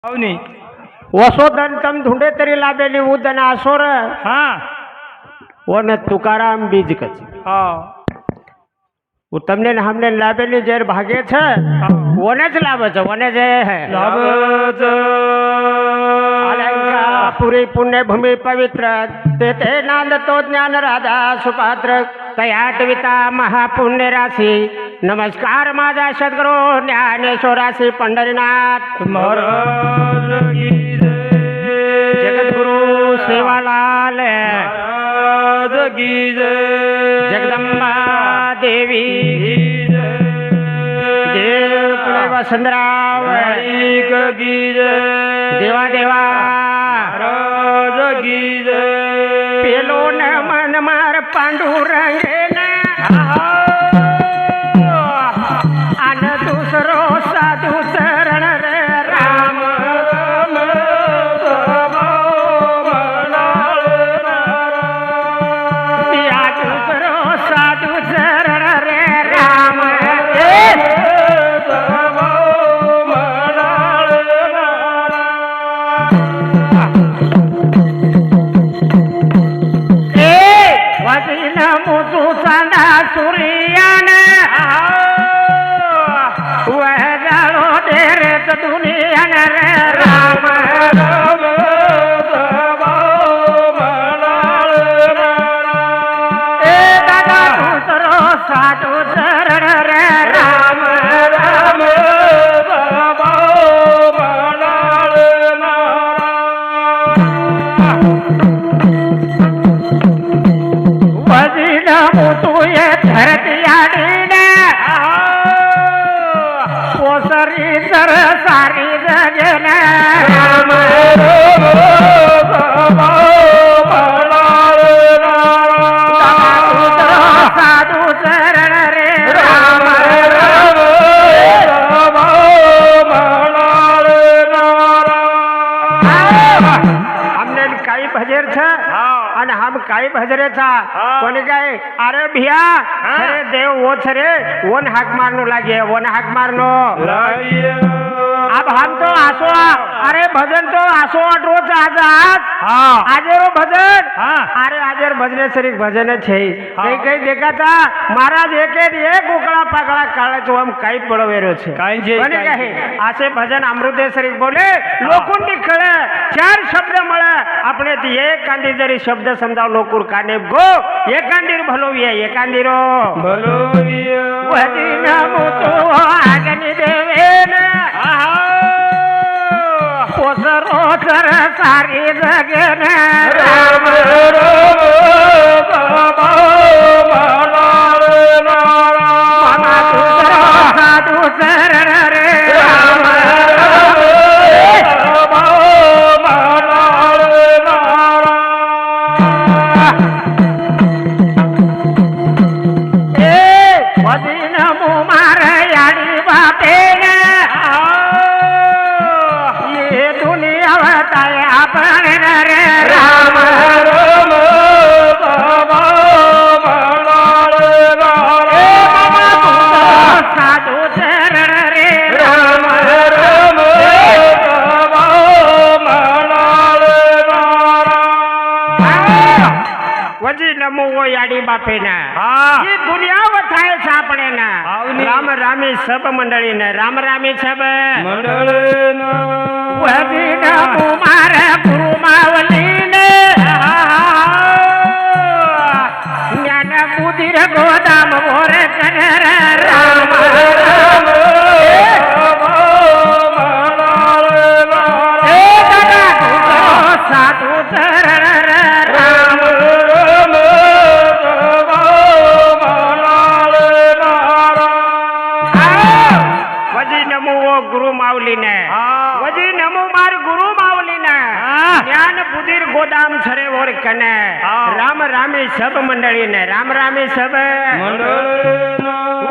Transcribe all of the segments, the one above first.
अवनी वसोदन तम ढूंढे तरी लाभेली उदन आसोर हाँ वन तुकाराम बीज कच हाँ તમને ને हमने લાભેલી જેર ભાગે છે ઓને જ લાભે છે ઓને જે હે લાભ અલંકા પૂરી પુણ્ય ભૂમિ પવિત્ર તે નાંદ તો જ્ઞાન રાધા સુપાત્ર કયા કવિતા મહાપુણ્ય રાશિ નમસ્કાર માજા સદગુરુ જ્ઞાનેશ્વર રાશિ પંઢરીનાથ महाराज की जय જગતગુરુ સેવાલાલ महाराज की जय જગદંબા દેવી દેવ કુળે વસંતરાવ मालिक की जय દેવા દેવા महाराज की जय પેલો ન મન માર પાંડુરંગે આન દૂસરો સાધુ ચરણ રે રામ આ દૂસરો સાધુ ચરણ રે રામ વજીન મુતુ સાંડા સૂર્યાને વહેજાળો ડેરે દુનિયાને રે રામ એ દાદા દૂસરો સાધુ ચરણ રે રામ વજીન મુતુ એ ધરતી આડીને પોસરી સર સારી જગને રામ સાધુ ચરણ રે રામ हमने काही भजर छ आणि हम काही भजरे था कोणी काय अरे भिया अरे देव वो छरे वन हाक मारनो लागे वन हाक मारनो अब हम तो आसो अरे भजन तो आसो रोज आज આજે રો ભજન અરે આજે ભજને શરીક ભજન છે કઈ કઈ દેખાતા મહારાજ એકે એક ઉકળા પાકળા કાળે તો આમ કઈ પડવેરો છે કાઈ છે કોને કહે આસે ભજન અમૃતે શરીક બોલે લોકોની કળે ચાર શબ્દ મળે આપણે થી એક કાંદી જરી શબ્દ સમજાવ લોકોર કાને ગો એકાંદીર ભલોવીએ એકાંદીરો વજી નામો તો આગની દેવે ને પોસરો સર સારી જગને રામ સાધુ શરણ રે રામ વજીન મુ મારે યાડી બાપે એ દુનિયા વતાય આપણે રે રામ સાધુ ચરણ રે રામ વજી નમો યાડી બાપે ને એ દુનિયા વતાય છે આપણે ને રામ રામી સબ મંડળી ને રામ રામી સબ વજી નમો મારે ગુરુ માવલી ને જ્ઞાન બુદ્ધિ ગોદામ ભોરે કરે રે રામ સાધુ ચરણ રે રામ વજી નમો ગુરુ માવલી ને વજી નમો માર ગુરુ માવલી ને જ્ઞાન બુદ્ધિર ગોદામ છરે ઓર કને રામ રામી સબ મંડળી ને રામ રામી સબ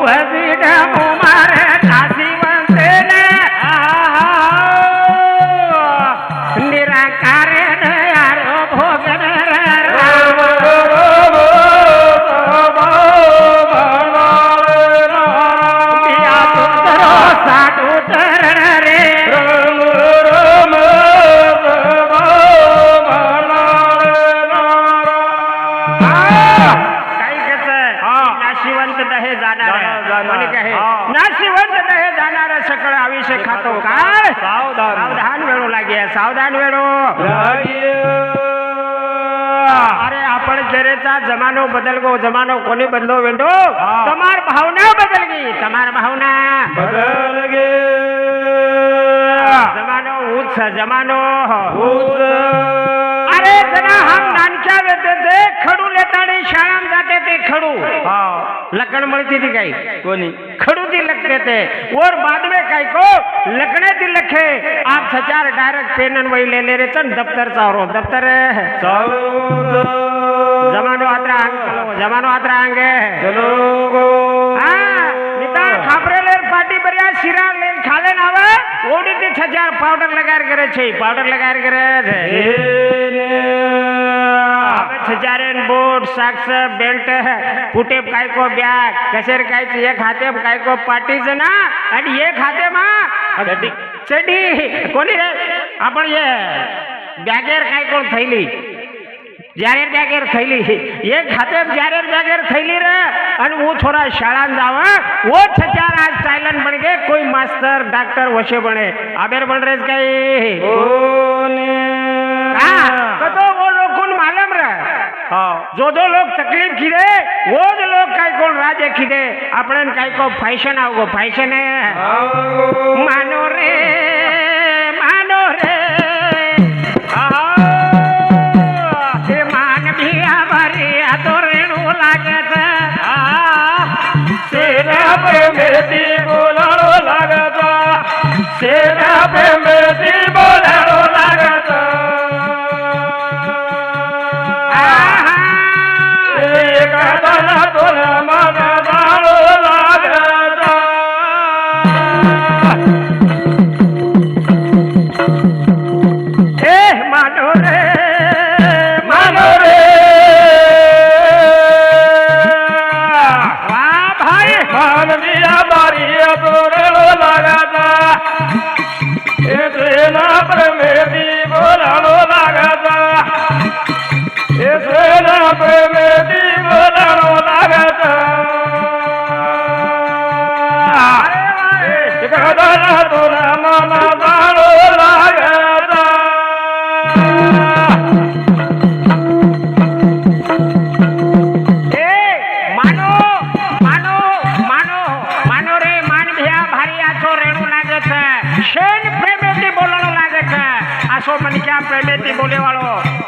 વજી નમો મારે કાશી વંશે ને નિરાકારે ને યારો ભોગન રે રામ સાધુ ચરણ રે રામ વિશે ખાતો કાળ સાવધાન સાવધાન વેળો લાગે સાવધાન વેળો અરે આપણે જરેતા જમાનો બદલ ગયો જમાનો કોની બદલો વેંડો તમાર ભાવના બદલ ગઈ તમાર ભાવના બદલ ગે जमानो ऊंच जमानो ऊंच अरे जना हम नानक्या वेते थे खडू लेताड़ी शाळाम जाते थे खडू हाँ लकड़ मिलती थी कई कोनी खडू थी लगते थे और बाद में कई को लकड़े थी लखे आप सचार डायरेक्ट पेन वही ले रे चन दफ्तर चारो दफ्तर जमानो आतरा चलो जमानो आतरा आंगे चलो गो हाँ निता खापरे ले पार्टी बरिया सिरा ले खाले नावे ओडी थी छजार पाउडर लगार करे छे पाउडर लगार करे छे હવે છજારેન બોટ સાક્ષ બેલ્ટ ફૂટે કાઈ કો બ્યાગ કસેર કાઈ એક હાથે કાઈ કો પાટી છે ના અને એક હાથે માં ચડી ચડી કોની રે આપણ એ બ્યાગેર કાઈ કોણ થઈલી જ્યારે બ્યાગેર થઈલી એક હાથે જ્યારે બ્યાગેર થઈલી રે અને હું થોડા શાળા જાવ वो छचार आज टाइलन बन गए कोई मास्टर डॉक्टर वशे बने आबेर बन रहे कई तो वो लोग कौन मालूम रे हाँ जो दो लोग तकलीफ खीदे वो जो लोग काई कौन राजे खीदे अपने काई को फैशन आओ फैशन है मानो रे ये मान भी हमारी तो रेणु लागे सेना पे मेरी बोलानो लागता सेना पे मेरी बोलानो लागता एक दाना तोला मगा दानो लागता ए मानो रे वाह भाई मानविया बारिया तोड़ो लागता ये सेना पर मेरी बोलानो लागता ये सेना पर मेरी बोलानो लागता एक दाना तोला मामा दानो लागता ए मानो मानो मानो मानो रे मान भैया भारी आछो रेणु लागे छे शेन प्रेमेती बोलनो लागे छे आछो मन क्या प्रेमेती बोले वालो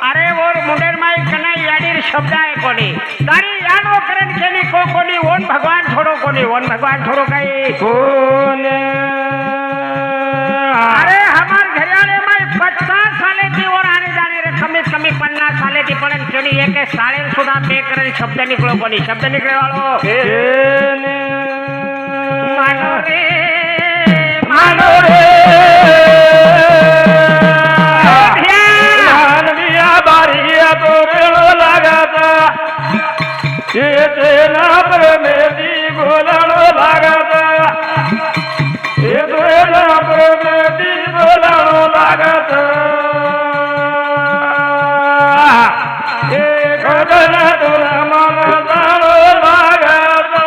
अरे वो मुंडेर माई कने याडीर शब्द है कोनी तारी यानो करन केनी को कोनी ओन भगवान छोड़ो कोनी ओन भगवान छोड़ो कई कोने अरे हमार घरियाले माई 50 साले थी और आने जाने रे कमी कमी 50 साले थी पण केनी एक साले सुधा पे करन शब्द निकलो कोनी शब्द निकले वालो मानो रे मानविया बारिया तोड़ो लागता ये सेना पर मेरी बोलानो लागता ये सेना पर मेरी बोलानो लागता एक दाना तोला मामा दानो लागता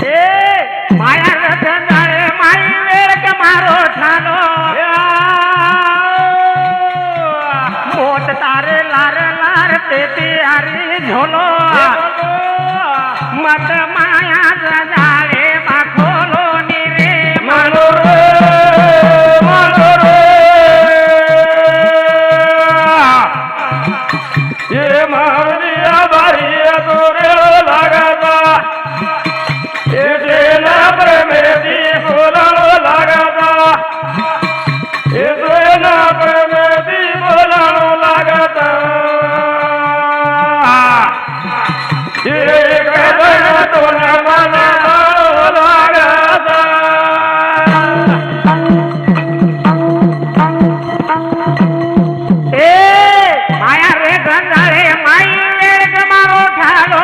ए माया रतनाळे माई वेर के मारो ठानो मोत तारे लार लार ते तियारी झोलो मत माया जाळे माखोलो नी रे मानो रे ये मानविया बारिया तोड़ो लागता ये सेना पर मेरी बोलानो लागता ये सेना पर मेरी बोलानो लागता ये कदम तो न मना लागता ए माया रे गंगाळे माई वेर के मारो ठालो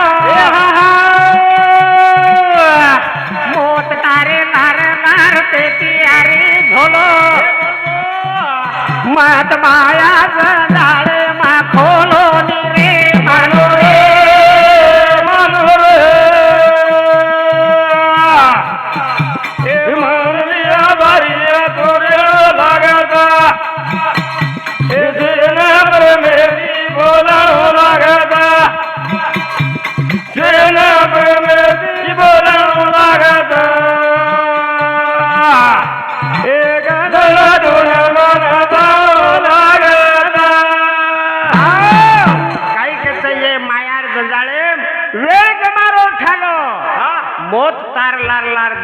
मोत तारे लार लार ते तियारी झोलो मत माया गंगाळे मा खोलो नी रे मानो रे मानो रे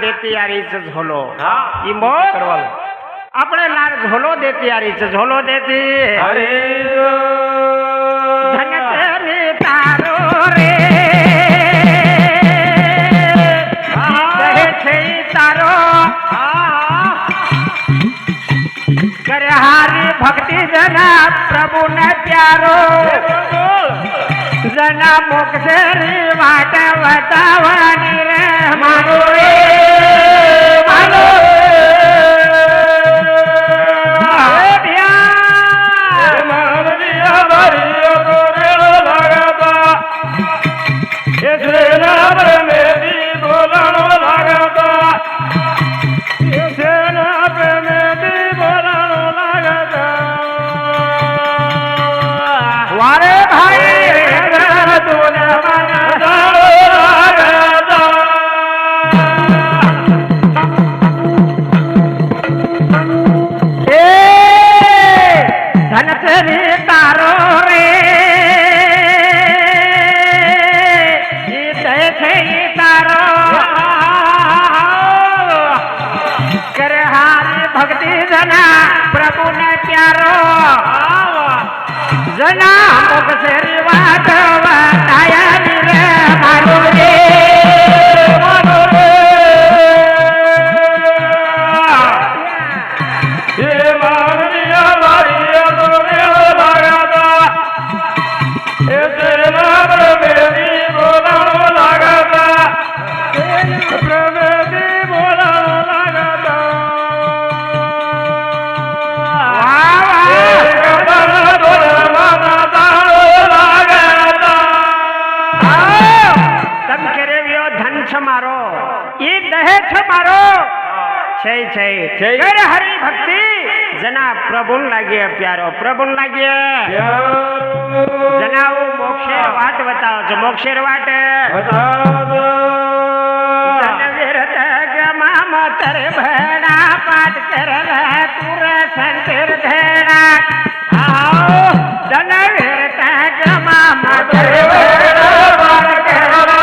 देती यारीच झोलो हा ई मोग करवालं. આપણે લાર ઝોલો દેતી यारीच झोलो देती हरी ધન તેરી તારો રે કહે છે ઈ તારો કરે હારી ભક્તિ જના પ્રભુ ને પ્યારો જના મોક્ષની વાટ બતાવવાની રે મારો રે મારો વારે ધનતરી તારો રે ઈ દે છે ઈ તારો કરે હારી ભક્તિ જના પ્રભુ ને પ્યારો જના મોક્ષરી વાત વતાયા રે મારો રે મારો રે એ મારિયા મારિયા તોરે લાગતા એ તેના પ્રમેદી બોલાણો લાગતા પ્રમેદી બોલાણો લાગતા મારો ઈ દહે છે મારો છે છે કરે હરી ભક્તિ જના પ્રભુ લાગીએ પ્યારો પ્રભુ લાગીએ જનાઓ મોક્ષેર વાટ બતાવો છો મોક્ષેર વાટ જનવીરત ગમામ તર ભણા પાઠ કરલા તુર સંતર ધેણા આવો જનવીરત ગમામ તર ભણા પાઠ કરલા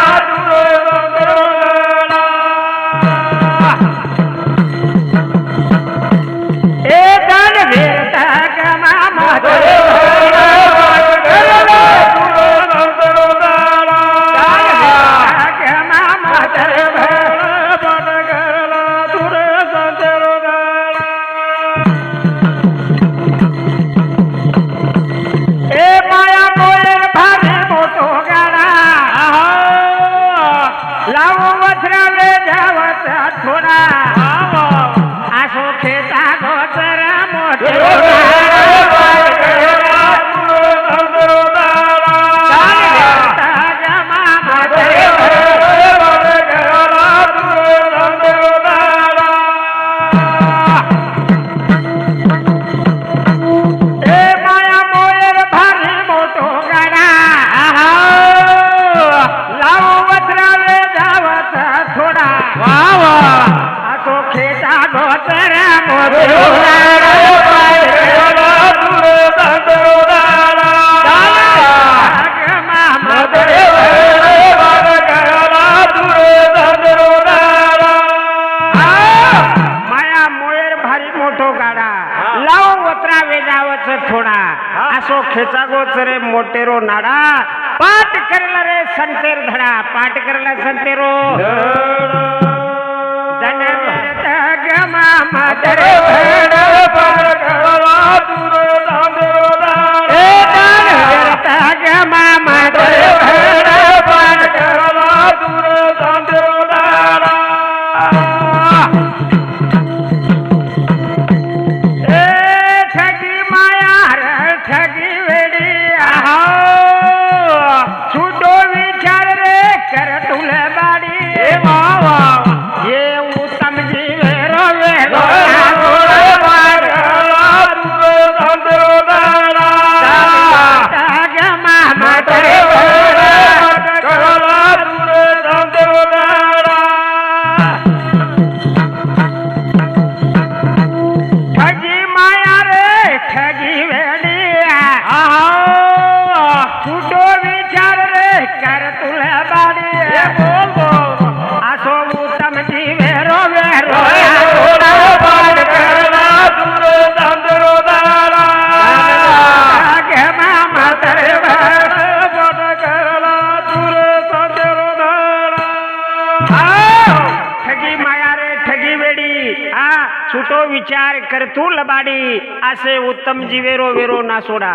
खेचागोचरे मोटेरो नाडा पाठ करला रे संतेर धडा पाठ करला संतेरो धनवीरत गमा मातरे धडा पाठ करला दूर धांदरो दाडा ए धनवीरत गमा मातरे धडा पाठ करला दूर धांदरो दाडा ये उत्तम जीवे रोवे घडी वेडी हा छुटो विचार कर तू लबाडी असे उत्तम जीवेरो वेरो ना सोडा